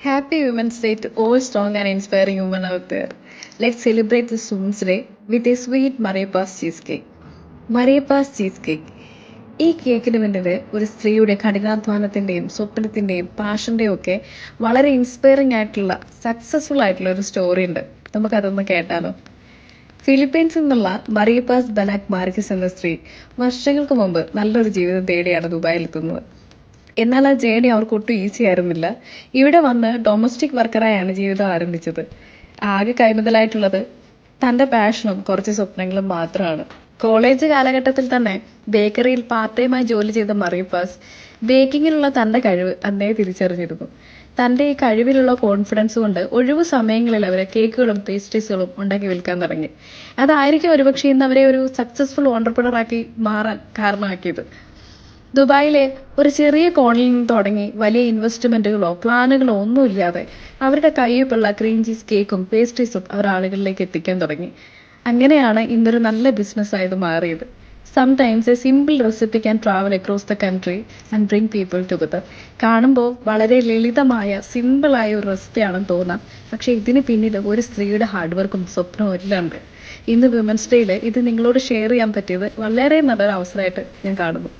Happy Women's Day to all strong and inspiring women out there. Let's celebrate this Women's Day with a sweet Mariapa's cheesecake. Mariapa's cheesecake. ഈ കേക്കിന് പിന്നിൽ ഒരു സ്ത്രീയുടെ കഠിനാധ്വാനത്തിൻ്റെയും സ്വപ്നത്തിൻ്റെയും പാഷൻ്റെയും ഒക്കെ വളരെ inspiring ആയിട്ടുള്ള സക്സസ്ഫുൾ ആയിട്ടുള്ള ഒരു സ്റ്റോറി ഉണ്ട്. നമുക്കതൊന്ന് കേട്ടാലോ. ഫിലിപ്പീൻസിൽ നിന്നുള്ള മറിയപ്പാസ് ബലാക് മാർക്കിസ് എന്ന സ്ത്രീ വർഷങ്ങൾക്ക് മുമ്പ് നല്ലൊരു ജീവിതം തേടിയാണ് ദുബായിലെത്തുന്നത്. എന്നാൽ ആ ജേണി അവർക്ക് ഒട്ടും ഈസി ആയിരുന്നില്ല. ഇവിടെ വന്ന് ഡൊമസ്റ്റിക് വർക്കറായാണ് ജീവിതം ആരംഭിച്ചത്. ആകെ കൈമുതലായിട്ടുള്ളത് തൻ്റെ പാഷനും കുറച്ച് സ്വപ്നങ്ങളും മാത്രമാണ്. കോളേജ് കാലഘട്ടത്തിൽ തന്നെ ബേക്കറിയിൽ പാർട്ട് ടൈമായി ജോലി ചെയ്ത മറിയപ്പാസ് ബേക്കിങ്ങിലുള്ള തൻ്റെ കഴിവ് അന്നേ തിരിച്ചറിഞ്ഞിരുന്നു. തൻ്റെ ഈ കഴിവിലുള്ള കോൺഫിഡൻസ് കൊണ്ട് ഒഴിവു സമയങ്ങളിൽ അവരെ കേക്കുകളും പേസ്ട്രീസുകളും ഉണ്ടാക്കി വിൽക്കാൻ തുടങ്ങി. അതായിരിക്കും ഒരുപക്ഷെ ഇന്ന് അവരെ ഒരു സക്സസ്ഫുൾ ഓണ്ടർപ്രണറാക്കി മാറാൻ കാരണമാക്കിയത്. ദുബായിലെ ഒരു ചെറിയ കോണിൽ നിന്ന് തുടങ്ങി വലിയ ഇൻവെസ്റ്റ്മെന്റുകളോ പ്ലാനുകളോ ഒന്നുമില്ലാതെ അവരുടെ കയ്യൊപ്പുള്ള ക്രീം ചീസ് കേക്കും പേസ്ട്രീസും അവർ ആളുകളിലേക്ക് എത്തിക്കാൻ തുടങ്ങി. അങ്ങനെയാണ് ഇന്നൊരു നല്ല ബിസിനസ്സായത് മാറിയത്. Sometimes A simple recipe can travel across the country and bring people together. കാണുമ്പോൾ വളരെ ലളിതമായ സിമ്പിളായ ഒരു റെസിപ്പിയാണെന്ന് തോന്നാം, പക്ഷെ ഇതിന് പിന്നിൽ ഒരു സ്ത്രീയുടെ ഹാർഡ് വർക്കും സ്വപ്നവും എല്ലാം ഉണ്ട്. ഇന്ന് വിമൻസ് ഡേയിൽ ഇത് നിങ്ങളോട് ഷെയർ ചെയ്യാൻ പറ്റിയത് വളരെ നല്ലൊരു അവസരമായിട്ട് ഞാൻ കാണുന്നു.